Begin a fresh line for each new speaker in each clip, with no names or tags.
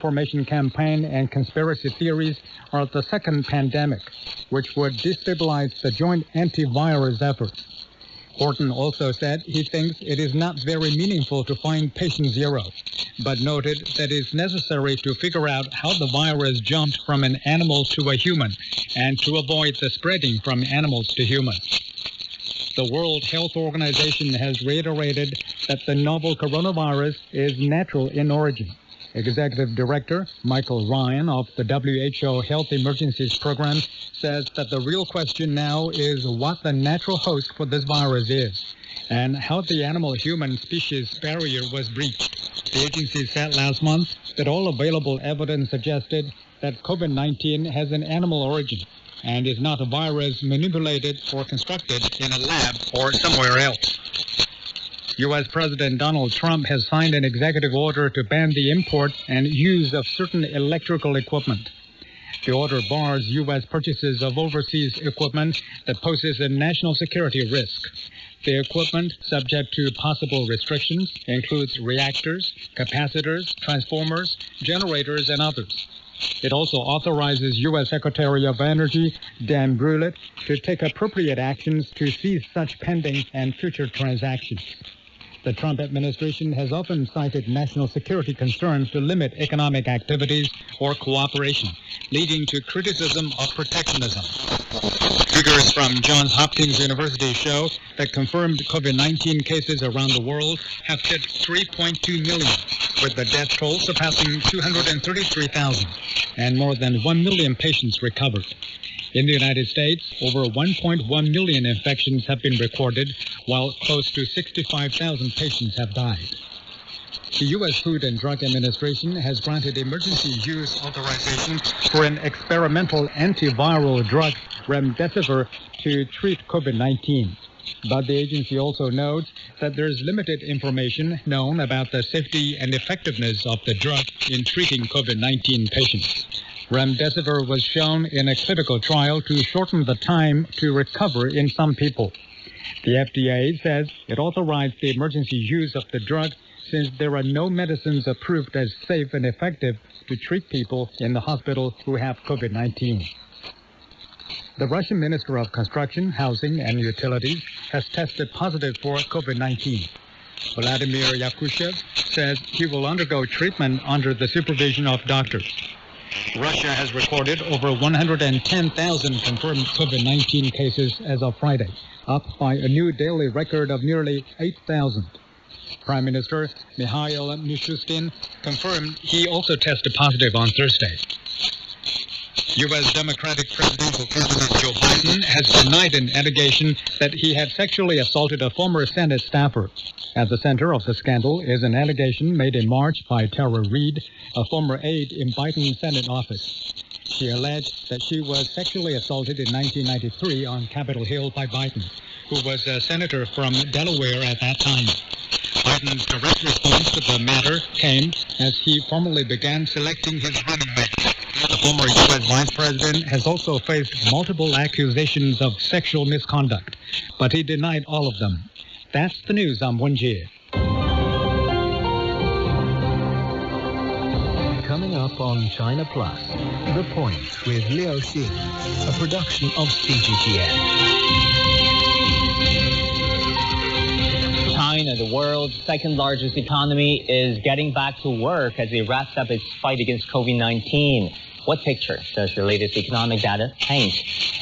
Formation campaign and conspiracy theories are the second pandemic, which would destabilize the joint antivirus efforts. Horton also said he thinks it is not very meaningful to find patient zero, but noted that it is necessary to figure out how the virus jumped from an animal to a human and to avoid the spreading from animals to humans. The World Health Organization has reiterated that the novel coronavirus is natural in origin. Executive Director Michael Ryan of the WHO Health Emergencies Program says that the real question now is what the natural host for this virus is and how the animal-human species barrier was breached. The agency said last month that all available evidence suggested that COVID-19 has an animal origin and is not a virus manipulated or constructed in a lab or somewhere else. U.S. President Donald Trump has signed an executive order to ban the import and use of certain electrical equipment. The order bars U.S. purchases of overseas equipment that poses a national security risk. The equipment, subject to possible restrictions, includes reactors, capacitors, transformers, generators, and others. It also authorizes U.S. Secretary of Energy Dan Brulet to take appropriate actions to seize such pending and future transactions. The Trump administration has often cited national security concerns to limit economic activities or cooperation, leading to criticism of protectionism. Figures from Johns Hopkins University show that confirmed COVID-19 cases around the world have hit 3.2 million, with the death toll surpassing 233,000, and more than 1 million patients recovered. In the United States, over 1.1 million infections have been recorded, while close to 65,000 patients have died. The U.S. Food and Drug Administration has granted emergency use authorization for an experimental antiviral drug, remdesivir, to treat COVID-19. But the agency also notes that there is limited information known about the safety and effectiveness of the drug in treating COVID-19 patients. Remdesivir was shown in a clinical trial to shorten the time to recover in some people. The FDA says it authorized the emergency use of the drug since there are no medicines approved as safe and effective to treat people in the hospital who have COVID-19. The Russian Minister of Construction, Housing and Utilities has tested positive for COVID-19. Vladimir Yakushev says he will undergo treatment under the supervision of doctors. Russia has recorded over 110,000 confirmed COVID-19 cases as of Friday, up by a new daily record of nearly 8,000. Prime Minister Mikhail Mishustin confirmed he also tested positive on Thursday. U.S. Democratic presidential candidate Joe Biden has denied an allegation that he had sexually assaulted a former Senate staffer. At the center of the scandal is an allegation made in March by Tara Reid, a former aide in Biden's Senate office. She alleged that she was sexually assaulted in 1993 on Capitol Hill by Biden, who was a senator from Delaware at that time. Biden's direct response to the matter came as he formally began selecting his running mate. The former U.S. vice president has also faced multiple accusations of sexual misconduct, but he denied all of them. That's the news. I'm Wen Jie.
Coming up on China Plus, The Point with Liu Xin, a production of CGTN.
China, the world's second largest economy, is getting back to work as it wraps up its fight against COVID-19. What picture does the latest economic data paint?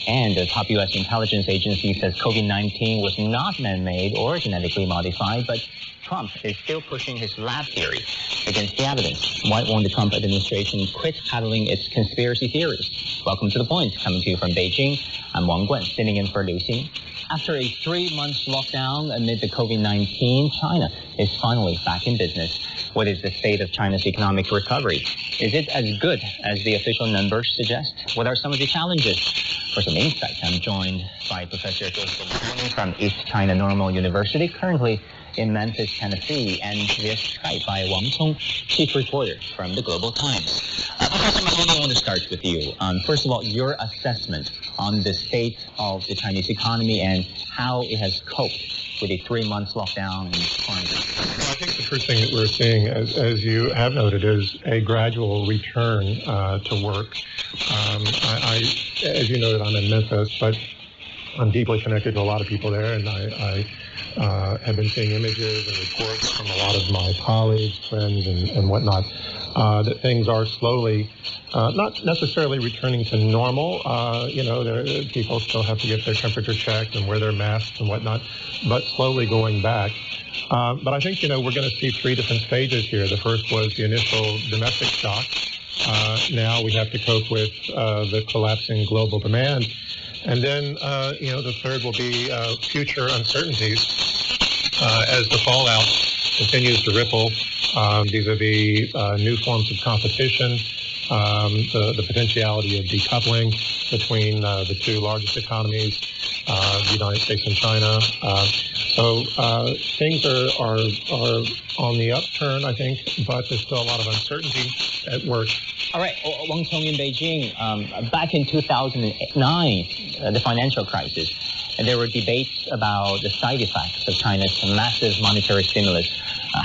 And the top U.S. intelligence agency says COVID-19 was not man-made or genetically modified, but Trump is still pushing his lab theory against the evidence. Why won't the Trump administration quit peddling its conspiracy theories? Welcome to The Point, coming to you from Beijing. I'm Wang Guan, sitting in for Liu Xin. After a 3-month lockdown amid the COVID-19, China is finally back in business. What is the state of China's economic recovery? Is it as good as the official numbers suggest? What are some of the challenges? For some insight, I'm joined by Professor Joseph from East China Normal University, currently in Memphis, Tennessee, and via Skype by Wang Cong, chief reporter from the Global Times. Professor Mahoney, I want to start with you. First of all, your assessment on the state of the Chinese economy and how it has coped with a 3-month lockdown and quarantine.
Well, I think the first thing that we're seeing, as you have noted, is a gradual return to work. As you noted, I'm in Memphis, but I'm deeply connected to a lot of people there, and I have been seeing images and reports from a lot of my colleagues, friends, and whatnot, that things are slowly, not necessarily returning to normal. People still have to get their temperature checked and wear their masks and whatnot, but slowly going back. But I think, we're going to see three different stages here. The first was the initial domestic shock. Now we have to cope with the collapsing global demand. And then, the third will be future uncertainties as the fallout continues to ripple vis-a-vis new forms of competition, the potentiality of decoupling between the two largest economies, the United States and China. So things are on the upturn, I think, but there's still a lot of uncertainty at work.
All right, Wang Tong in Beijing, back in 2009, the financial crisis, there were debates about the side effects of China's massive monetary stimulus.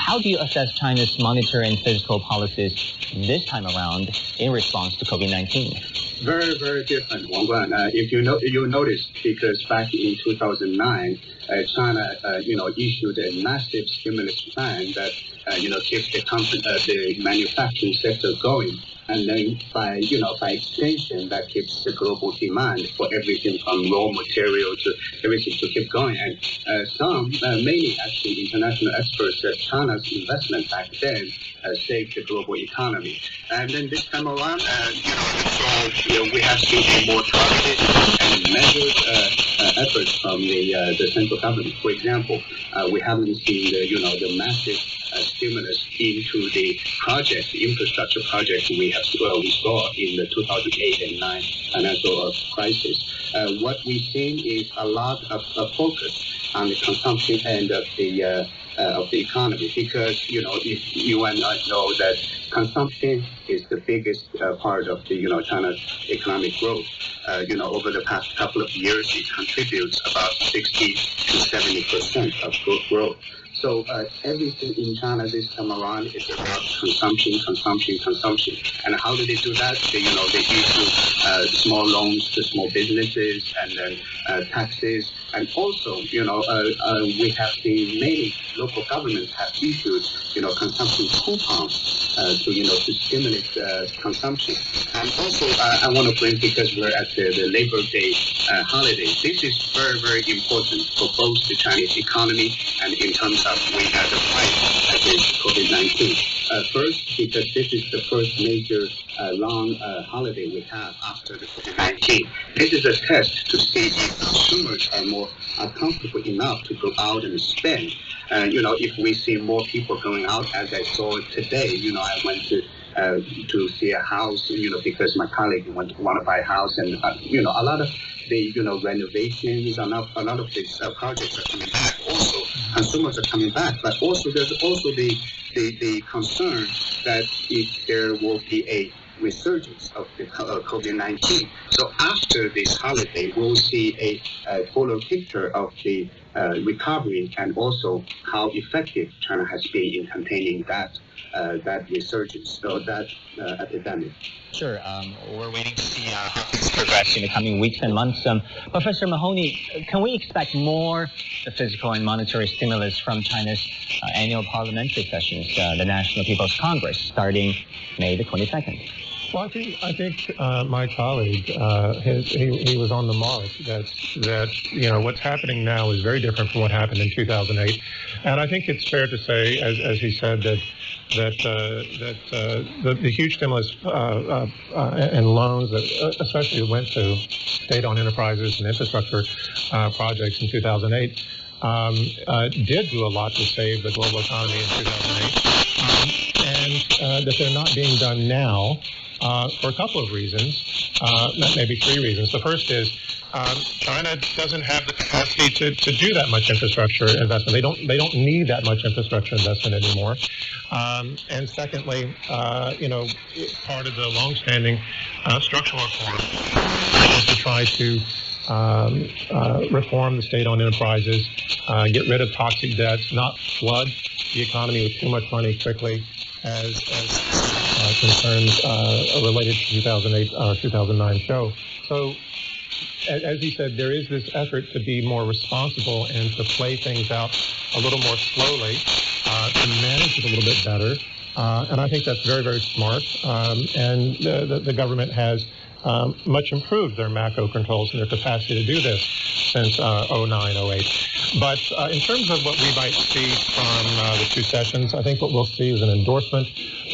How do you assess China's monetary and fiscal policies this time around in response to COVID-19?
Very, very different, Wang Guan. If you notice, because back in 2009, China, issued a massive stimulus plan that, kept the manufacturing sector going. And then by extension, that keeps the global demand for everything from raw material to everything to keep going. And many actually international experts said China's investment back then saved the global economy. And then this time around, we have seen a more targeted and measured efforts from the central government. For example, we haven't seen the massive stimulus into the infrastructure projects we saw in the 2008 and 9 financial crisis. What we've seen is a lot of focus on the consumption end of the economy, because if you and I know that consumption is the biggest part of the China's economic growth. Over the past couple of years, it contributes about 60 to 70% of growth. So everything in China this time around is about consumption. And how do they do that? They issue small loans to small businesses, and then taxes. And also, we have seen many local governments have issued, consumption coupons to stimulate consumption. And also, I want to bring, because we're at the Labor Day holiday, this is very, very important for both the Chinese economy and in terms of we have the fight against COVID-19. First, because this is the first major long holiday we have after the COVID-19. This is a test to see if consumers are comfortable enough to go out and spend. If we see more people going out, as I saw today, I went to see a house, because my colleague want to buy a house, and a lot of the renovations, a lot of these projects are coming back. Also, consumers are coming back, but also there's also the concern that if there will be a resurgence of the COVID-19. So after this holiday, we'll see a fuller picture of the recovery and also how effective China has been in containing that resurgence, so that epidemic.
Sure. We're waiting to see how things progress in the coming weeks and months. Professor Mahoney, can we expect more physical and monetary stimulus from China's annual parliamentary sessions, the National People's Congress, starting May the 22nd?
Well, I think my colleague, he was on the mark that what's happening now is very different from what happened in 2008, and I think it's fair to say, as he said, that the huge stimulus and loans that especially went to state-owned enterprises and infrastructure projects in 2008 did do a lot to save the global economy in 2008, and that they're not being done now. For a couple of reasons, maybe three reasons. The first is China doesn't have the capacity to do that much infrastructure investment. They don't need that much infrastructure investment anymore. And secondly, part of the longstanding structural reform is to try to reform the state-owned enterprises, get rid of toxic debts, not flood the economy with too much money quickly, as concerns related to 2009 show. So, as he said, there is this effort to be more responsible and to play things out a little more slowly, to manage it a little bit better. And I think that's very, very smart. And the government has much improved their macro controls and their capacity to do this since 09, 08. But in terms of what we might see from the two sessions, I think what we'll see is an endorsement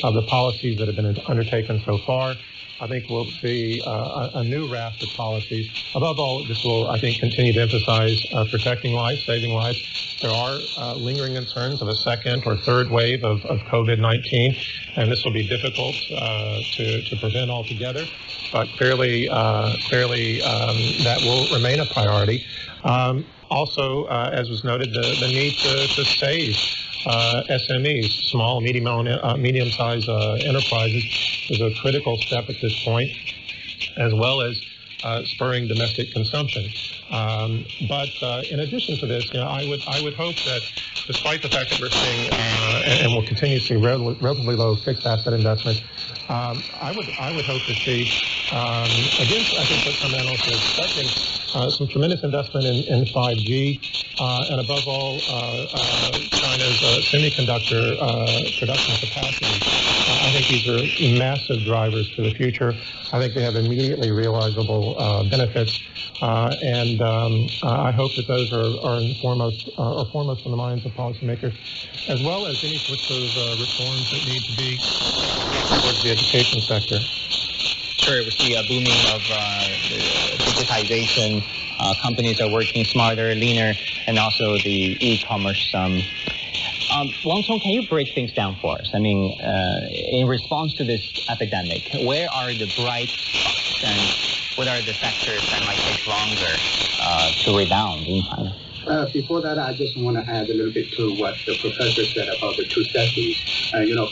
of the policies that have been undertaken so far. I think we'll see a new raft of policies. Above all, this will, I think, continue to emphasize protecting lives, saving lives. There are lingering concerns of a second or third wave of COVID-19, and this will be difficult to prevent altogether. But clearly, that will remain a priority. Also, as was noted, the need to save SMEs, small, medium-sized enterprises, is a critical step at this point, as well as spurring domestic consumption. But in addition to this, I would hope that, despite the fact that we're seeing and will continue to see relatively low fixed asset investment, I would hope to see, against I think what some analysts are expecting, some tremendous investment in 5G, and above all, China's semiconductor production capacity. I think these are massive drivers to the future. I think they have immediately realizable benefits, and I hope that those are foremost on the minds of policymakers, as well as any sorts of reforms that need to be towards the education sector.
Sure, we see a booming of digitization. Companies are working smarter, leaner, and also the e-commerce. Wang Cong, can you break things down for us? I mean, in response to this epidemic, where are the bright spots and what are the sectors that might take longer to rebound in China?
Before that, I just want to add a little bit to what the professor said about the two sessions.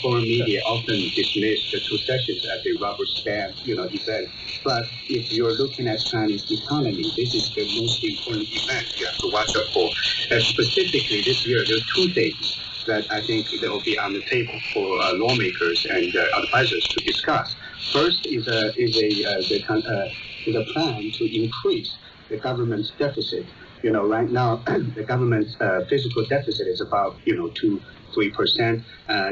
Foreign media often dismiss the two sessions as a rubber stamp, event. But if you're looking at Chinese economy, this is the most important event you have to watch out for. Specifically this year, there are two things that I think that will be on the table for lawmakers and advisors to discuss. First is a plan to increase the government's deficit. Right now, the government's fiscal deficit is about, 2-3%.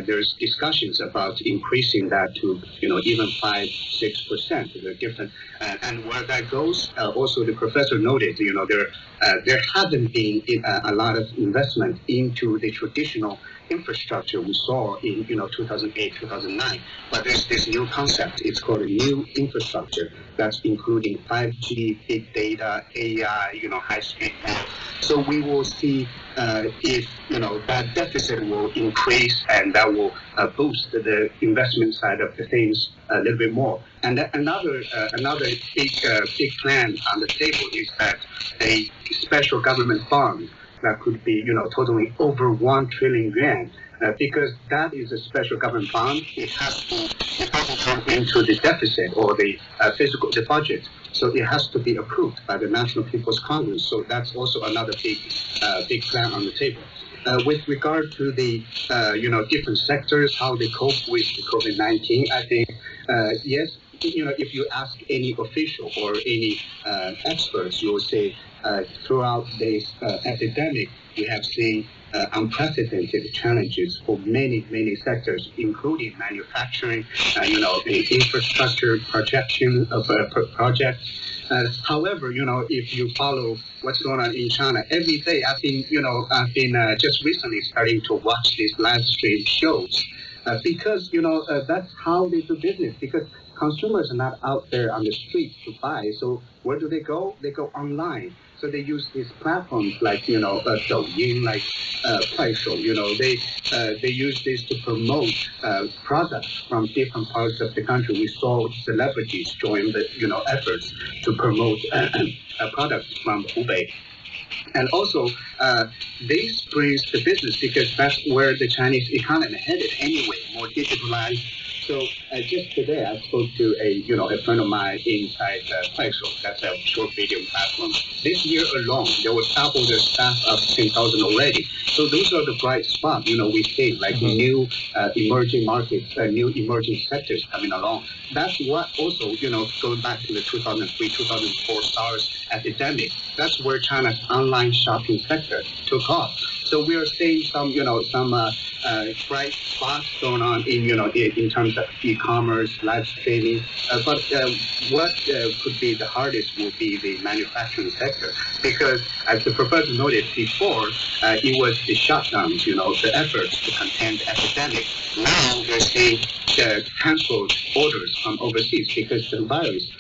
There's discussions about increasing that to, even 5-6%. They're different. And where that goes, also the professor noted, there hasn't been a lot of investment into the traditional infrastructure we saw in 2008, 2009. But there's this new concept. It's called a new infrastructure that's including 5G, big data, AI, high-speed net. So we will see if that deficit will increase, and that will boost the investment side of the things a little bit more. And another big plan on the table is that a special government bond that could be, totaling over 1 trillion yuan, because that is a special government bond. It doesn't come into the deficit or the budget, so it has to be approved by the National People's Congress. So that's also another big plan on the table. With regard to the, different sectors, how they cope with COVID-19, I think, yes, if you ask any official or any experts, you will say throughout this epidemic, we have seen unprecedented challenges for many sectors, including manufacturing, the infrastructure projection of projects. However, if you follow what's going on in China, every day I've been just recently starting to watch these live stream shows because, that's how they do business, because consumers are not out there on the streets to buy. So where do they go? They go online. So they use these platforms like, Douyin, like Kuaishou, they use this to promote products from different parts of the country. We saw celebrities join the, efforts to promote products from Hubei. And also, this brings the business, because that's where the Chinese economy headed anyway, more digitalized. So just today, I spoke to a friend of mine inside Kuaishou. That's a short video platform. This year alone, there were double the staff of 10,000 already. So those are the bright spots, we see, like new emerging markets, new emerging sectors coming along. That's what also, going back to the 2003, 2004 SARS epidemic, that's where China's online shopping sector took off. So we are seeing some bright spots going on in terms of e-commerce, live streaming. But what could be the hardest will be the manufacturing sector, because as the professor noted before, it was the shutdowns, the efforts to contain the epidemic. Now they're seeing canceled orders from overseas because the virus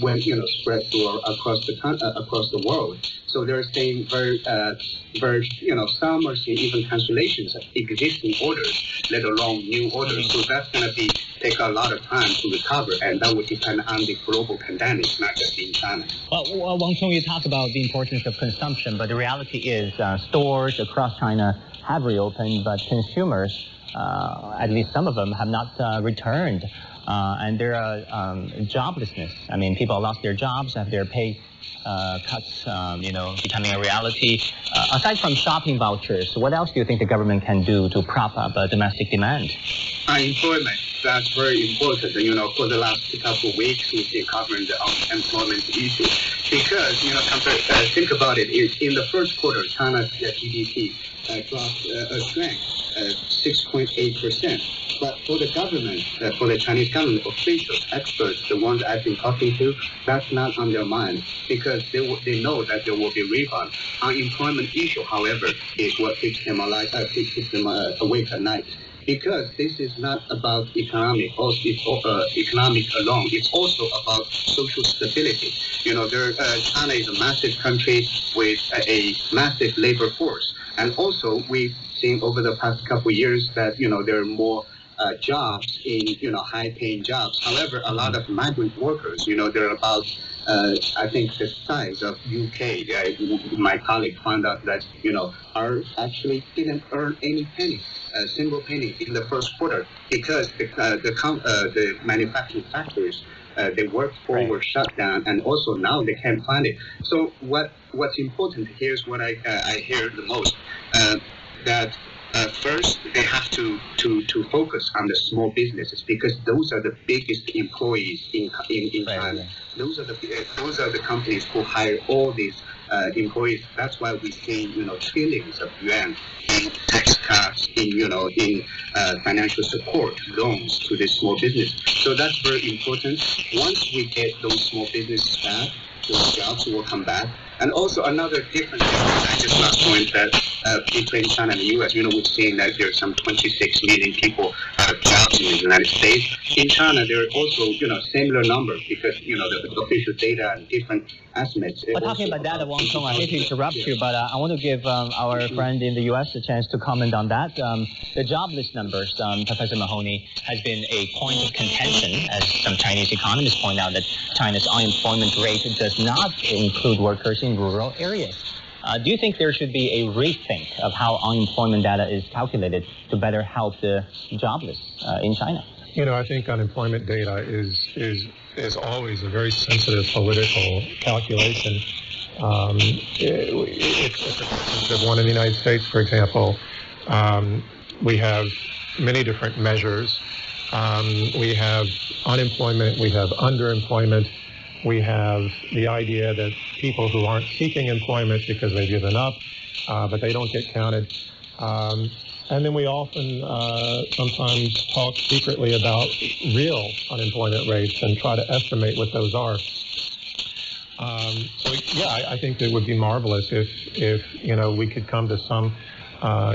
went spread across the world. So they're seeing some are seeing even cancellations of existing orders, let alone new orders. So that's going to take a lot of time to recover, and that would depend on the global pandemic, not just in China.
Well, Wang Chong, you talk about the importance of consumption, but the reality is stores across China have reopened, but consumers, at least some of them, have not returned. And there are joblessness. I mean, people lost their jobs, have their pay cuts, becoming a reality. Aside from shopping vouchers, what else do you think the government can do to prop up domestic demand?
Unemployment, that's very important. For the last couple of weeks, we've been covering the unemployment issue. Because, think about it, in the first quarter, China's GDP shrank 6.8%. But for the government, for the Chinese government officials, experts, the ones I've been talking to, that's not on their mind, because they know that there will be rebound. Unemployment issue, however, is what keeps them awake at night. Because this is not about economic alone. It's also about social stability. China is a massive country with a massive labor force. And also, we've seen over the past couple of years that, there are more jobs in, high-paying jobs. However, a lot of migrant workers, they're about, I think, the size of UK. My colleague found out that, are actually didn't earn any penny, a single penny in the first quarter, because the manufacturing factories they worked for were shut down, and also now they can't find it. So what's important, here's what I hear the most, that first, they have to focus on the small businesses, because those are the biggest employees in China. Those are the companies who hire all these employees. That's why we see trillions of yuan in tax cuts, in financial support loans to the small business. So that's very important. Once we get those small businesses back, those jobs will come back. And also another difference, I just last point that between China and the U.S., we're seeing that there's some 26 million people out of jobs in the United States. In China, there are also, similar numbers, because, the official data and different estimates.
Well, talking about that, Wang Chong, I hate to interrupt you, but I want to give our friend in the U.S. a chance to comment on that. The jobless numbers, Professor Mahoney, has been a point of contention, as some Chinese economists point out, that China's unemployment rate does not include workers in rural areas. Do you think there should be a rethink of how unemployment data is calculated to better help the jobless in China?
I think unemployment data is always a very sensitive political calculation. It's a sensitive one in the United States, for example. We have many different measures. We have unemployment, we have underemployment. We have the idea that people who aren't seeking employment because they've given up, but they don't get counted. And then we often sometimes talk secretly about real unemployment rates and try to estimate what those are. I think it would be marvelous if we could come to some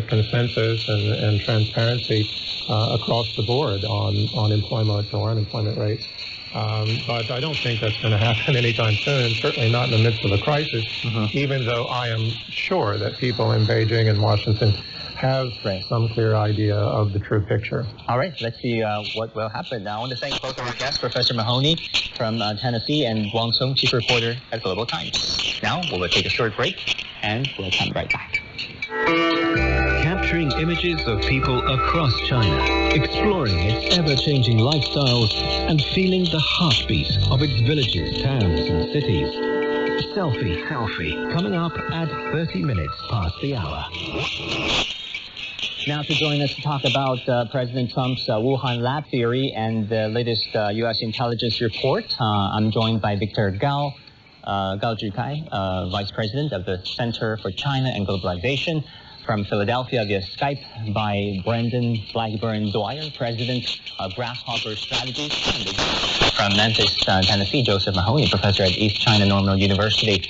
consensus and transparency across the board on employment or unemployment rates. But I don't think that's going to happen anytime soon, and certainly not in the midst of a crisis, even though I am sure that people in Beijing and Washington have some clear idea of the true picture.
All right, let's see what will happen. Now, I want to thank both of our guests, Professor Mahoney from Tennessee and Wang Chong, chief reporter at Global Times. Now, we'll take a short break, and we'll come right back.
Capturing images of people across China, exploring its ever-changing lifestyles and feeling the heartbeat of its villages, towns and cities. Selfie, coming up at 30 minutes past the hour.
Now to join us to talk about President Trump's Wuhan lab theory and the latest U.S. intelligence report, I'm joined by Victor Gao Zhikai, Vice President of the Center for China and Globalization. From Philadelphia via Skype by Brendan Blackburn Dwyer, President of Grasshopper Strategies. From Memphis, Tennessee, Joseph Mahoney, Professor at East China Normal University.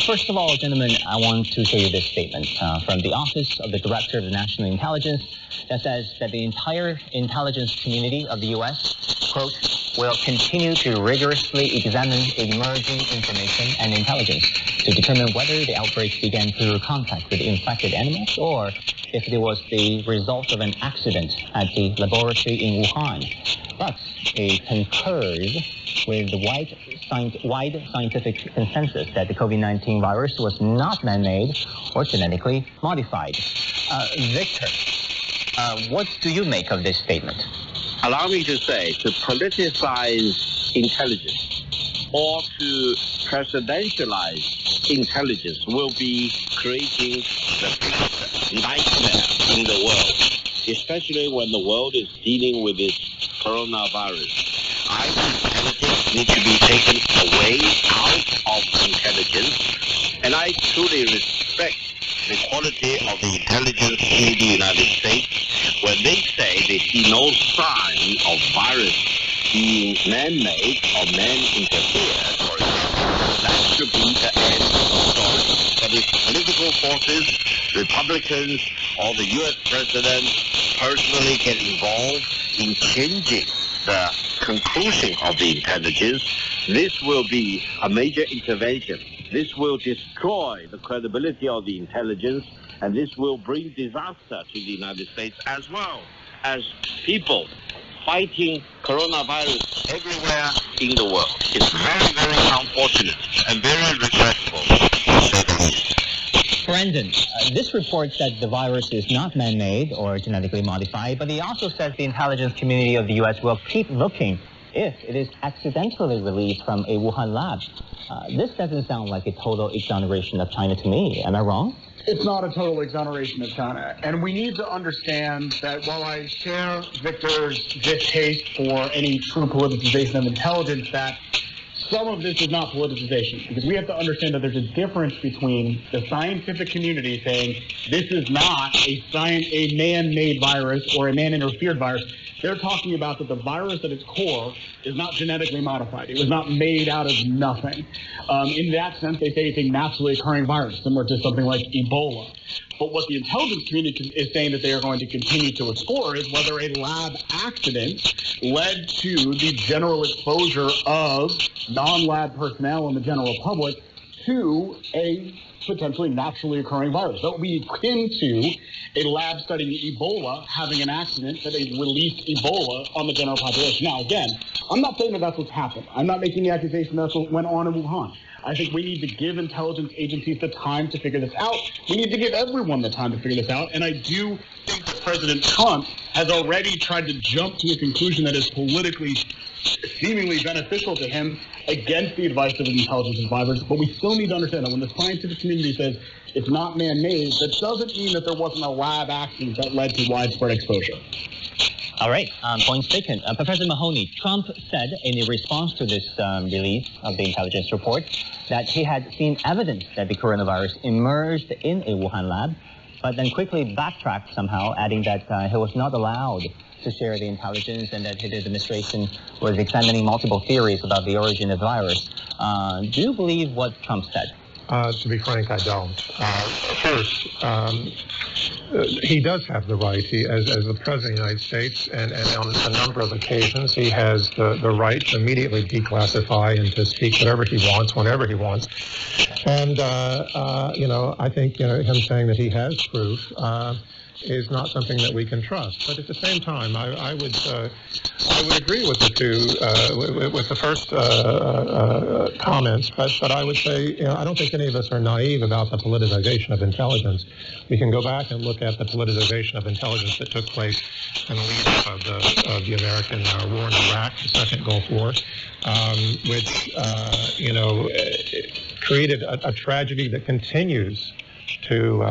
First of all, gentlemen, I want to show you this statement from the Office of the Director of the National Intelligence that says that the entire intelligence community of the U.S., quote, will continue to rigorously examine emerging information and intelligence to determine whether the outbreak began through contact with infected animals or if it was the result of an accident at the laboratory in Wuhan. But it concurs with the wide scientific consensus that the COVID-19 virus was not man-made or genetically modified. Victor, what do you make of this statement?
Allow me to say, to politicize intelligence or to presidentialize intelligence will be creating the biggest nightmare in the world, especially when the world is dealing with this coronavirus. I think politics need to be taken away out of intelligence, and I truly respect the quality of the intelligence in the United States when they say they see no sign of virus being man-made or man-interfered, for example. That should be the end of the story. But if political forces, Republicans, or the U.S. president personally get involved in changing the conclusion of the intelligence, this will be a major intervention. This will destroy the credibility of the intelligence, and this will bring disaster to the United States as well as people fighting coronavirus everywhere in the world. It's very, very unfortunate and very regretful, to say the least.
Brendan, this report said the virus is not man-made or genetically modified, but it also says the intelligence community of the U.S. will keep looking if it is accidentally released from a Wuhan lab. This doesn't sound like a total exoneration of China to me. Am I wrong?
It's not a total exoneration of China. And we need to understand that while I share Victor's distaste for any true politicization of intelligence, that some of this is not politicization. Because we have to understand that there's a difference between the scientific community saying this is not a man-made virus or a man-interfered virus. They're talking about that the virus at its core is not genetically modified. It was not made out of nothing. In that sense, they say it's a naturally occurring virus, similar to something like Ebola. But what the intelligence community is saying that they are going to continue to explore is whether a lab accident led to the general exposure of non-lab personnel and the general public to a potentially naturally occurring virus. That would be akin to a lab studying Ebola having an accident that they released Ebola on the general population. Now, again, I'm not saying that that's what's happened. I'm not making the accusation that's what went on in Wuhan. I think we need to give intelligence agencies the time to figure this out. We need to give everyone the time to figure this out. And I do think that President Trump has already tried to jump to a conclusion that is politically seemingly beneficial to him against the advice of his intelligence advisors. But we still need to understand that when the scientific community says it's not man-made, that doesn't mean that there wasn't a lab accident that led to widespread exposure.
All right, points taken. Professor Mahoney, Trump said in a response to this release of the intelligence report that he had seen evidence that the coronavirus emerged in a Wuhan lab, but then quickly backtracked somehow, adding that he was not allowed to share the intelligence and that his administration was examining multiple theories about the origin of the virus. Do you believe what Trump said?
To be frank, I don't. First, he does have the right, as the President of the United States, and on a number of occasions, he has the right to immediately declassify and to speak whatever he wants, whenever he wants. And, I think, him saying that he has proof is not something that we can trust. But at the same time, I would agree with the first comments, but I would say, I don't think any of us are naive about the politicization of intelligence. We can go back and look at the politicization of intelligence that took place in the lead-up of the American war in Iraq, the Second Gulf War, which created a tragedy that continues to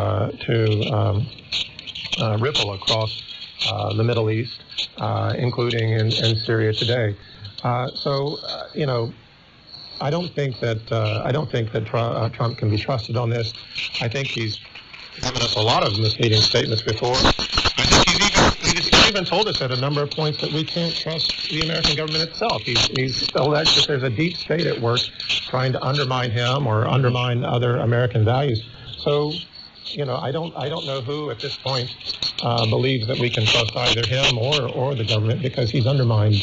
ripple across the Middle East, including in Syria today. I don't think that Trump can be trusted on this. I think he's given us a lot of misleading statements before. I think he's even told us at a number of points that we can't trust the American government itself. He's alleged that there's a deep state at work trying to undermine him or undermine other American values. So, I don't know who at this point believes that we can trust either him or the government, because he's undermined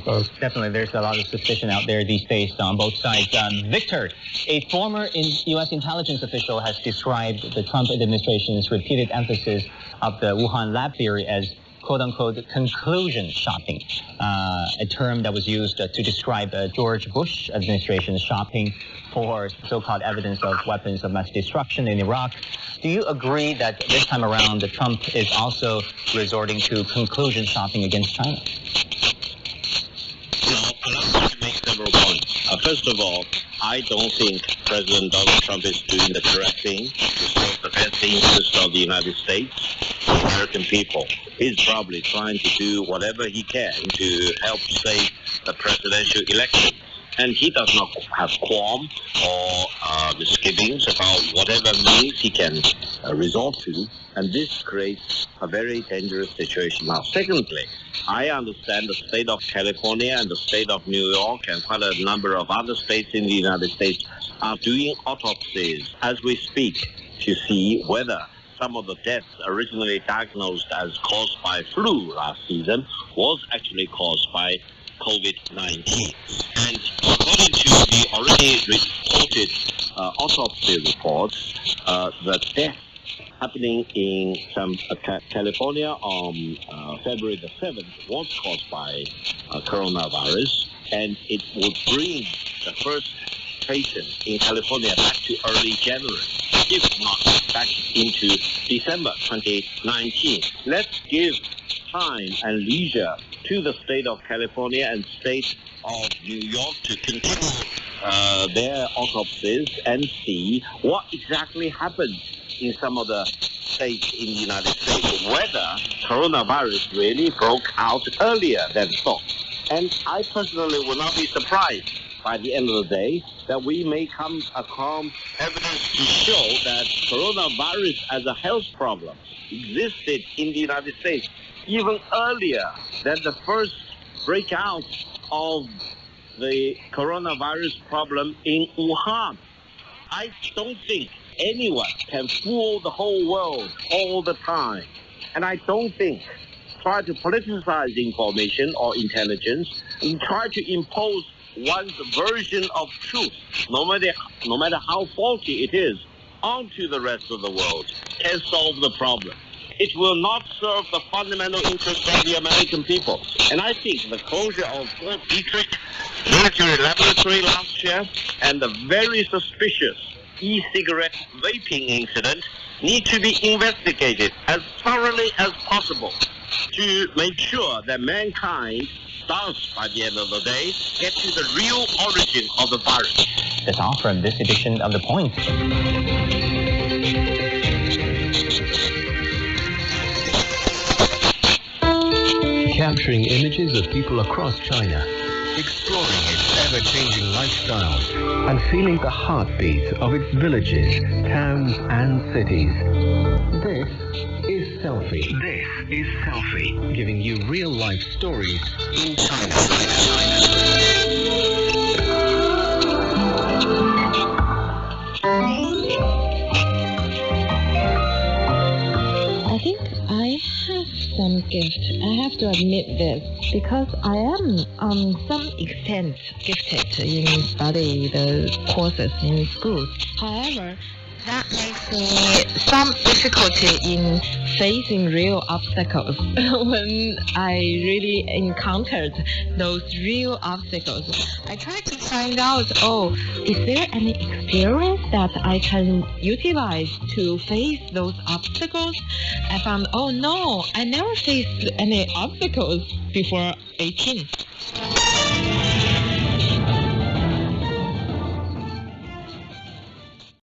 both.
Definitely, there's a lot of suspicion out there these days on both sides. Victor, a former U.S. intelligence official has described the Trump administration's repeated emphasis of the Wuhan lab theory as quote-unquote conclusion shopping, a term that was used to describe George Bush administration's shopping for so-called evidence of weapons of mass destruction in Iraq. Do you agree that this time around Trump is also resorting to conclusion shopping against China?
Allow me to make several points. First of all, I don't think President Donald Trump is doing the correct thing to serve the best interest of the United States, the American people. He's probably trying to do whatever he can to help save the presidential election. And he does not have qualm or misgivings about whatever means he can resort to. And this creates a very dangerous situation. Now, secondly, I understand the state of California and the state of New York and quite a number of other states in the United States are doing autopsies as we speak to see whether some of the deaths originally diagnosed as caused by flu last season was actually caused by COVID-19. And according to the already reported autopsy reports, the death happening in California on February the 7th was caused by coronavirus, and it would bring the first patient in California back to early January, if not back into December 2019. Let's give time and leisure to the state of California and state of New York to continue their autopsies and see what exactly happened in some of the states in the United States, whether coronavirus really broke out earlier than thought. And I personally will not be surprised by the end of the day that we may come upon evidence to show that coronavirus as a health problem existed in the United States even earlier than the first breakout of the coronavirus problem in Wuhan. I don't think anyone can fool the whole world all the time. And I don't think try to politicize information or intelligence and try to impose one's version of truth, no matter how faulty it is, onto the rest of the world can solve the problem. It will not serve the fundamental interests of the American people. And I think the closure of Fort Detrick military laboratory last year and the very suspicious e-cigarette vaping incident need to be investigated as thoroughly as possible to make sure that mankind does, by the end of the day, get to the real origin of the virus.
That's all from this edition of The Point.
Capturing images of people across China, exploring its ever-changing lifestyles, and feeling the heartbeat of its villages, towns, and cities. This is Selfie. This is Selfie, giving you real-life stories in China.
I think I have some gift. I have to admit this, because I am, on some extent, gifted in studying the courses in schools. However, That makes me some difficulty in facing real obstacles. When I really encountered those real obstacles, I tried to find out, is there any experience that I can utilize to face those obstacles? I found, no, I never faced any obstacles before 18.